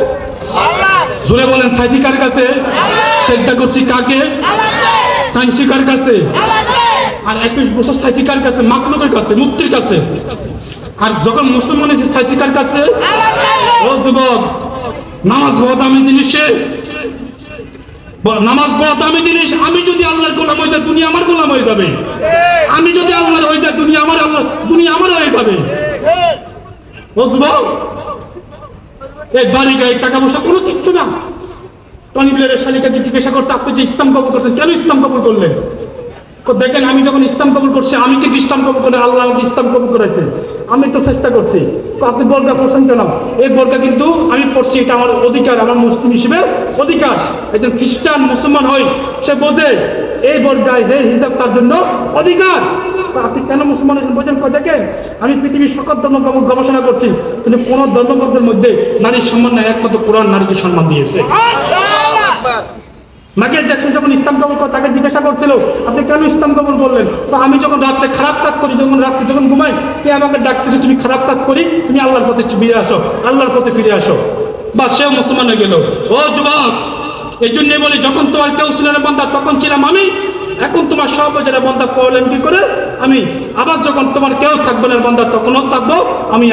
জোরে বলেন, ফাঁসি কার কাছে? সেজদা করছি কাকে? ফাঁসি কার কাছে? আর 21 বছর ফাঁসি কার কাছে? মাখলুকের কাছে, মুক্তির কাছে। আর যখন মুসলমান এসে ফাঁসি কার কাছে? ও যুবক, নামাজ বড় দামি জিনিস, নামাজ বড় দামি জিনিস। আমি যদি আল্লাহর গোলাম হয়ে যাই, দুনিয়া আমার গোলাম হয়ে যাবে। আমি যদি আল্লাহর হয়ে যাই, দুনিয়া আমার হয়ে যাবে। ও যুবক, এই বাড়ি গায়ে টাকা পয়সা কোনো কিচ্ছু না। টনি ব্লেয়ারের শালিকাকে জিজ্ঞাসা করছে, আপনি যে ইসলাম কবুল করছেন, কেন ইসলাম কবুল করলেন? দেখেন, আমি যখন ইসলাম কবুল করছি, আমি কি ইসলাম কবুল করে? আল্লাহ আমাকে ইসলাম কবুল করেছে, আমি তো চেষ্টা করছি। আপনি বোরকা পড়ছেন কেন? এই বোরকা কিন্তু আমি পড়ছি, এটা আমার অধিকার, আমার মুসলিম হিসেবে অধিকার। একজন খ্রিস্টান মুসলমান হয়, সে বোঝে এই বোরকায় হে হিজাব তার জন্য অধিকার। আপনি কেন মুসলমান হয়েছেন বোঝেন? দেখেন, আমি পৃথিবীর সকল ধর্ম গবেষণা করছি, কিন্তু কোন ধর্মগ্রন্থের মধ্যে নারীর সম্মান নাই, একমাত্র কোরআন নারীকে সম্মান দিয়েছে। মাইকেল জ্যাকসন যখন ইসলাম কবুল করে, তাকে জিজ্ঞাসা করছিল, আপনি কেন ইসলাম কবুল করলেন? আমি যখন রাত্রে খারাপ কাজ করি, রাত্রে যখন ঘুমাই, কে আমাকে ডাকতেছে, তুমি খারাপ কাজ করি, তুমি আল্লাহর পথে ফিরে আসো, আল্লাহর পথে ফিরে আসো। বা সেও মুসলমান হয়ে গেল। ও যুবক, এই জন্যই বলি, যখন তোমার কেউ ছিল না বান্দা, তখন ছিলাম আমি। এখন তোমার সব যারা বন্ধা পড়লেন কি করে আমি আবার যখন তোমার কেউ থাকবে না বন্ধা তখনও থাকবো আমি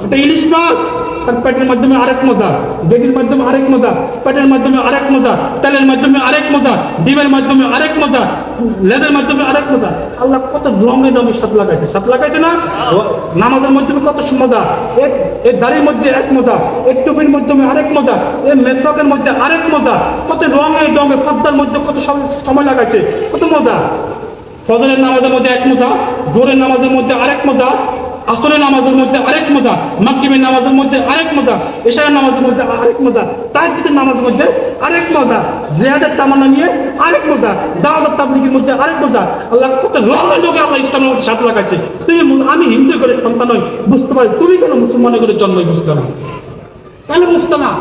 এটা ইলিশ মাছ তার পেটের মাধ্যমে আরেক মজা, বেগের মাধ্যমে আরেক মজা, পেটের মাধ্যমে আরেক মজা, তেলের মাধ্যমে আরেক মজা, ডিমের মাধ্যমে আরেক মজা, লেজের মাধ্যমে আরেক মজা। আল্লাহ কত রঙে রঙে সাথ লাগাইছে না? নামাজের মাধ্যমে কত মজা, এর দাড়ির মধ্যে এক মজা, এর টুপির মাধ্যমে আরেক মজা, এর মেসওয়াকের মধ্যে আরেক মজা, কত রঙে পর্দার মধ্যে কত সময় লাগাইছে, কত মজা। ফজরের নামাজের মধ্যে এক মজা, জোরের নামাজের মধ্যে আরেক মজা, আসরের নামাজের মধ্যে আরেক মজা, মাগরিবের নামাজের মধ্যে আরেক মজা, এশারের নামাজের মধ্যে আরেক মজা, তাহাজ্জুদের নামাজের মধ্যে আরেক মজা, জিহাদের তামান্না নিয়ে আরেক মজা, দাওয়াত তাবলীগের মধ্যে আরেক মজা। আল্লাহ কত রঙে রঙে আল্লাহ ইসলামের মধ্যে সাথে লাগাচ্ছে। আমি হিন্দু করে সন্তান হই বুঝতে পারি, তুমি কেন মুসলমানের করে জন্মই বুঝতে না? কেন বুঝতো না?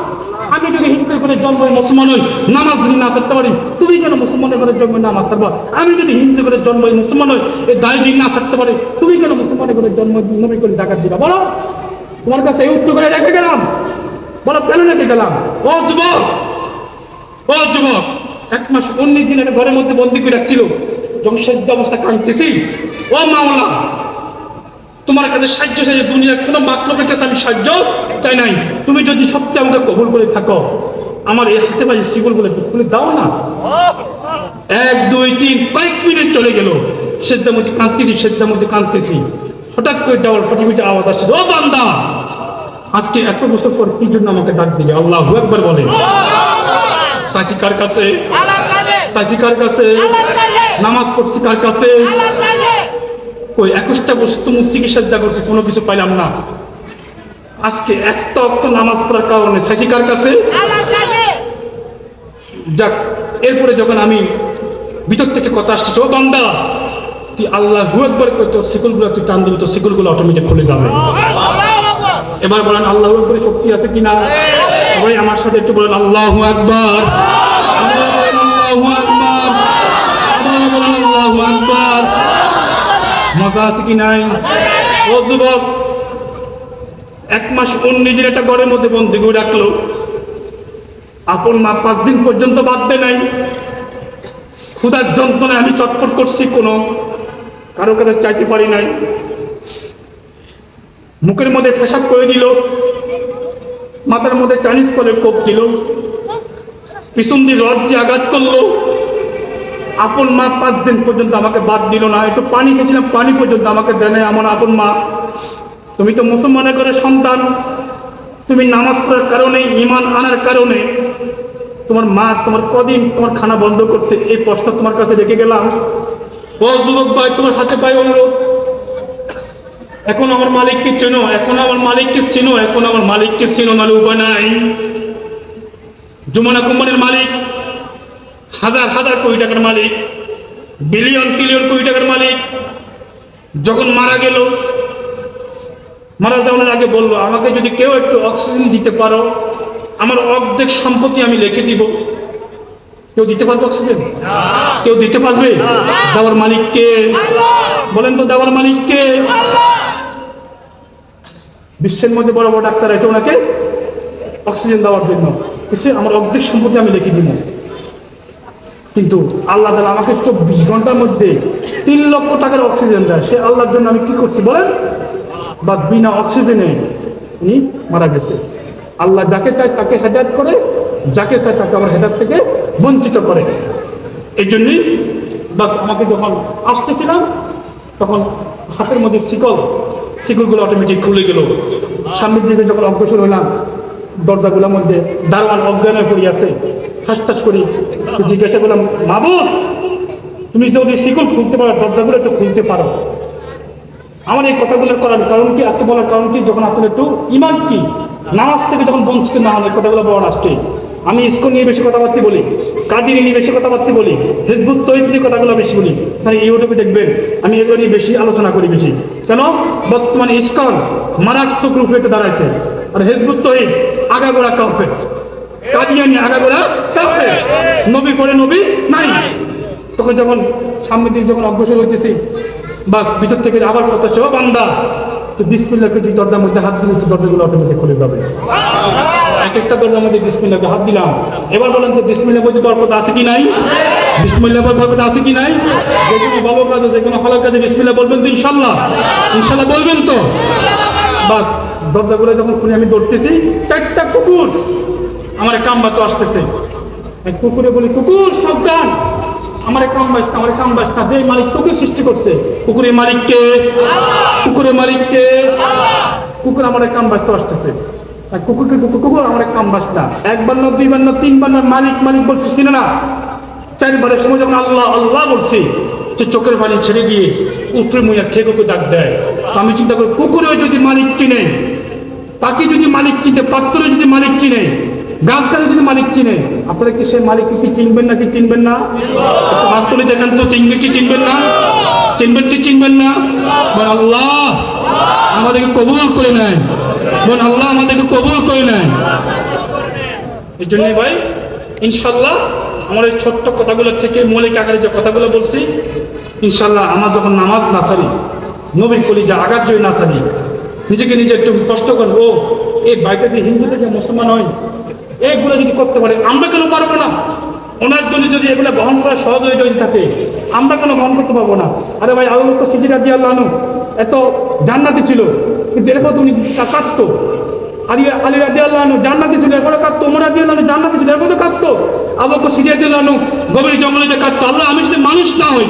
আমি যদি হিন্দু করে জন্ম মুসলমান হই নামাজ যদি না ছাড়তে পারি, তুমি কেন মুসলমানের করে জন্ম নামাজ ছাড়বা? আমি যদি হিন্দু করে জন্ম মুসলমান হই এই দায় যদি না ছাড়তে পারি, তুমি কেন মুসলমানের করে জন্ম নবী করে জাকাত দিবা? বলো, তোমার কাছে এই উত্তর করে রেখে গেলাম, বলো কেন রেখে গেলাম? ও যুবক, ও যুবক, 1 মাস 19 দিন একটা ঘরের মধ্যে বন্দি করে রাখছিল, যখন শেষ অবস্থা কাঁদতেছি, ও মাওলা তোমার কাছে সাহায্য চাই, দুনিয়ার কোনো মাকলুকের কাছে আমি সাহায্য চাই নাই। তুমি যদি সত্যি আমাকে কবুল করে থাকো, আমার এই হাতে পাশে শিকল বলে খুলে দাও না। 1 2 3 কয়েক মিনিট চলে গেল, সেদ্ধের মধ্যে কাঁদতেছি, হঠাৎ করে দেওয়ার পটিমিটে আওয়াজ আসছে, ও বান্দা আজকে এত বছর পর কি জন্য আমাকে ডাক দিলে? আল্লাহু আকবার বলে। সাসি কার কাছে? সাসি কার কাছে? নামাজ পড়ছি কার কাছে? ওই 21টা বছর তো মূর্তিকে শ্রদ্ধা করছে, কোনো কিছু পাইলাম না। আজকে একটা অক্ত নামাজ পড়ার কারণে সাসি কার কাছে? যাক, এরপরে যখন আমি ভিতর থেকে কথা আসছে, ও বান্দা তুই আল্লাহু আকবার করে তোর শিকলগুলো তুই টান দিবি, তোর শিকলগুলো অটোমেটিক খুলে যাবে। এবার বলেন আল্লাহু আকবার শক্তি আছে কিনা? সবাই আমার সাথে একটু বলেন আল্লাহু আকবার, আল্লাহু আকবার, আল্লাহু আকবার। মজা আছে কি নাই? ও যুবক, 1 মাস 19 দিন একটা ঘরের মধ্যে বন্দি করে রাখলো, আপন মা 5 দিন পর্যন্ত বাদ দেয় নাই। ক্ষুধার যন্ত্রণায় আমি চটপট করছি, কোনো কারো কাছে চাইতে পারি নাই। মুখের মধ্যে পেশাব করে দিল, মাথার মধ্যে চাইনিজ করে কোপ দিল, পিছন দিয়ে রড দিয়ে আঘাত করলো। আপন মা 5 দিন পর্যন্ত আমাকে বাদ দিল না। একটু পানি চেয়েছিলাম, পানি পর্যন্ত আমাকে দেয় নাই। আমার আপন মা, তুমি তো মুসলমানের করে সন্তান, তুমি নামাজ পড়ার কারণে, ঈমান আনার কারণে তোমার মা তোমার কদিন তোমার খানা বন্ধ করছে, এই প্রশ্ন তোমার কাছে রেখে গেলাম। ও যুবক ভাই, তোমার হাতে পাই অনুরোধ, এখন আমার মালিককে চেনো, এখন আমার মালিককে চিনো, এখন আমার মালিককে চিনো, নাহলে উপায় নাই। যমুনা কোম্পানির মালিক, হাজার হাজার কোটি টাকার মালিক, বিলিয়ন ট্রিলিয়ন কোটি টাকার মালিক, যখন মারা গেল, মারা যাওয়ার আগে বললো, আমাকে যদি কেউ একটু অক্সিজেন দিতে পারো, আমার অর্ধেক সম্পত্তি আমি লিখে দিব। কেউ দিতে পারবে অক্সিজেন? কেউ দিতে পারবে? দেওয়ার মালিককে বলেন তো, দেওয়ার মালিককে। বিশ্বের মধ্যে বড় বড় ডাক্তার আছে ওনাকে অক্সিজেন দেওয়ার জন্য, আমার অর্ধেক সম্পত্তি আমি লিখে দিব। কিন্তু আল্লাহ তাআলা আমাকে 24 ঘন্টার মধ্যে 3 লক্ষ টাকার অক্সিজেন দেয়। সে আল্লাহর জন্য আমি কি করছি বলেন? বাস বিনা অক্সিজেনে উনি মারা গেছে। আল্লাহ যাকে চায় তাকে হেদায়েত করে, যাকে চায় তাকে আবার হেদায়েত থেকে বঞ্চিত করে। এই জন্যই বাস আমাকে যখন আসতেছিলাম, তখন হাতের মধ্যে শিকলগুলো অটোমেটিক খুলে গেল। সামনের দিকে যখন অগ্রসর হলাম, দরজাগুলোর মধ্যে দারোয়ান অজ্ঞান হয়ে পড়ে আছে। হাস করি জিজ্ঞাসা করলাম, মাবুদ তুমি যদি শিকল খুলতে পারো, দরজাগুলো একটু খুলতে পারো। আমার এই কথাগুলো করার কারণ কি, আজকে বলার কারণ কি, যখন আপনার একটু ইমান কি, নামাজ থেকে যখন বঞ্চিত না হন, এই কথাগুলো বলার আজকে। আমি ইসকন নিয়ে বেশি কথাবার্তা বলি, কাদিরি নিয়ে বেশি কথাবার্তা বলি, হিজবুত তৌহিদ নিয়ে কথাগুলো বেশি বলি। তাহলে ইউটিউবে দেখবেন আমি এগুলো নিয়ে বেশি আলোচনা করি বেশি। কেন? বর্তমানে ইসকন মারাত্মক রূপে দাঁড়াইছে, আর হিজবুত তৌহিদ আগাগোড়া কাফের, কাদিয়ানি আগাগোড়া কাফের, নবী পরে নবী নাই। তখন যখন সামনের দিকে যখন অগ্রসর হইতেছি, বাস ভিতর থেকে আবার কথা ছিল, বান্দা তো বিসমিল্লাহ করে দরজার মধ্যে হাত দিলে দরজাগুলো অটোমেটিক খুলে যাবে। এক একটা দরজার মধ্যে বিসমিল্লাহকে হাত দিলাম। এবার বলেন তো বিসমিল্লাহ বলতে বরকত আছে কি নাই? বিসমিল্লাহ বলতে বরকত আছে কি নাই? যে কোনো ভালো কাজে, যে কোনো ভালো কাজে বিসমিল্লাহ বলবেন তো ইনশাআল্লাহ? ইনশাআল্লাহ বলবেন তো? বাস দরজাগুলো যখন খুলে আমি দৌড়তেছি, চারটা কুকুর আমার কামবা তো আসতেছে। কুকুরে বলি, কুকুর সাবধান, আমার কামবাস না, আমার কামবাস না। যে মালিক তোকে সৃষ্টি করছে, কুকুরের মালিককে, কুকুরের মালিককে, কুকুর আমার কামবাস তো আসতেছে। কুকুরকে কুকুর আমার কামবাস না। একবার না, দুইবার না, তিনবার না, মালিক মালিক বলছি চিনে না। চারবারের সময় যখন আল্লাহ আল্লাহ বলছি, যে চোখের পানি ছেড়ে দিয়ে উপরে মুইয়া খেয়ে ডাক দেয়। আমি চিন্তা করি, কুকুরেও যদি মালিক চিনে, পাখি যদি মালিক চিনে, পাত্রে যদি মালিক চিনে, গাছগাছে যদি মালিক চিনে, আপনারা কি সেই মালিককে কি চিনবেন নাকি চিনবেন না? হাত তুলে দেখেন তো, চিনবে কি চিনবেন না? চিনবেন কি চিনবেন না? বল আল্লাহ আমাদেরকে কবুল করে নেন, বল আল্লাহ আমাদেরকে কবুল করে নেন। এই জন্যই ভাই ইনশাল্লাহ আমার এই ছোট্ট কথাগুলো থেকে মৌলিক আকারে যে কথাগুলো বলছি, ইনশাল্লাহ আমার যখন নামাজ না সারি, নবীর কলিজা আঘাত জয় না সারি, নিজেকে নিজে একটু কষ্ট করবো, এই বাইরে যে হিন্দু থেকে মুসলমান হয়, এইগুলো যদি করতে পারে, আমরা কেন পারবো না? ওনার জন্য যদি এগুলো বহন করা সহজ হয়ে যদি থাকে, আমরা কেন বহন করতে পারবো না? আরে ভাই আবু বকর সিদ্দিক রাদিয়াল্লাহু আনহু এত জান্নাতি ছিল, কিন্তু এরপর উনি কাঁদতো। আলী রাদিয়াল্লাহু আনহু জান্নাতি ছিল, এরপরে কাঁদতো। ওমর রাদিয়াল্লাহু আনহু জান্নাতি ছিল, এরপরে কাঁদতো। আবু বকর সিদ্দিক রাদিয়াল্লাহু আনহু গভীর জঙ্গলে যে কাঁদতো, আল্লাহ আমি যদি মানুষ না হই,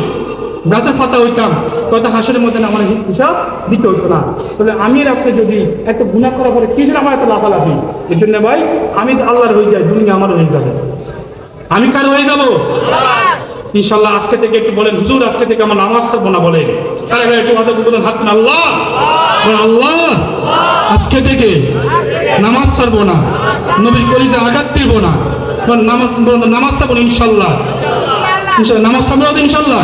গাছের পাতা হইতাম, তখন হাসরের মধ্যে আমার হিসাব দিতে হইতো না। তাহলে আমি আপনি যদি এত গুনাহ করার পরে কিসের আমার এত লাফালাফি? এর জন্য ভাই আমি আল্লাহর হয়ে যাই, দুনিয়া আমার হয়ে যাবে। আমি কার হয়ে যাব? ইনশাল্লাহ আজকে থেকে একটু বলেন, হুজুর আজকে থেকে আমার নামাজ ছাড়বো না বলেন। সারা গায়ে একটু কথা বলেন, হাত তুলে আল্লাহ, আল্লাহ আজকে থেকে নামাজ ছাড়বো না, নবীর কলিজা আঘাত দিব না, নামাজ ছাড়বো না ইনশাল্লাহ। নামাজ ছাড়বো না ইনশাল্লাহ।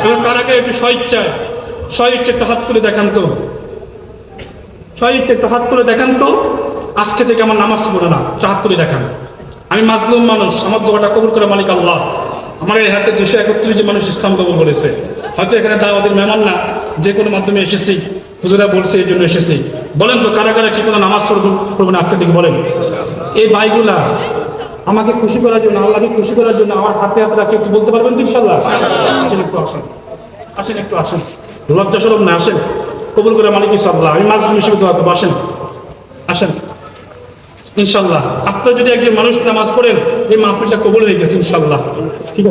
এবার তার আগে একটু স্বইচ্ছায় একটু হাত তুলে দেখান তো, স্বইচ্ছা একটু হাত তুলে দেখান তো, আজকে থেকে আমার নামাজ ছাড়বো না, হাত তুলে দেখান। আমি মাজলুম মানুষ, আমার দোয়াটা কবুল করে মালিক আল্লাহ। আমার এই হাতে 231 মানুষ ইসলাম কবুল করেছে। হয়তো এখানে দাওয়াতের মেহমান না, যে কোনো মাধ্যমে এসেছি, হুজুরা বলছে এই জন্য এসেছি। বলেন তো কারা কারা কি কোনো নামাজ পড়বো না আজকে থেকে বলেন? এই ভাইগুলা আমাকে খুশি করার জন্য, আল্লাহকে খুশি করার জন্য আমার হাতে হাতে রাখে একটু বলতে পারবেন তো ইনশাল্লাহ? আসেন একটু, আসেন আসেন একটু আসেন, লজ্জা শরম না, আসেন কবুল করে মালিক ইনশাল্লাহ। আমি মাজলুম হিসেবে দোয়া করবো, আসেন আসেন ইনশাল্লাহ। আপনার যদি একজন মানুষ নামাজ পড়েন, এই মাহফিলটা কবুল হয়ে গেছে ইনশাল্লাহ। ঠিক আছে।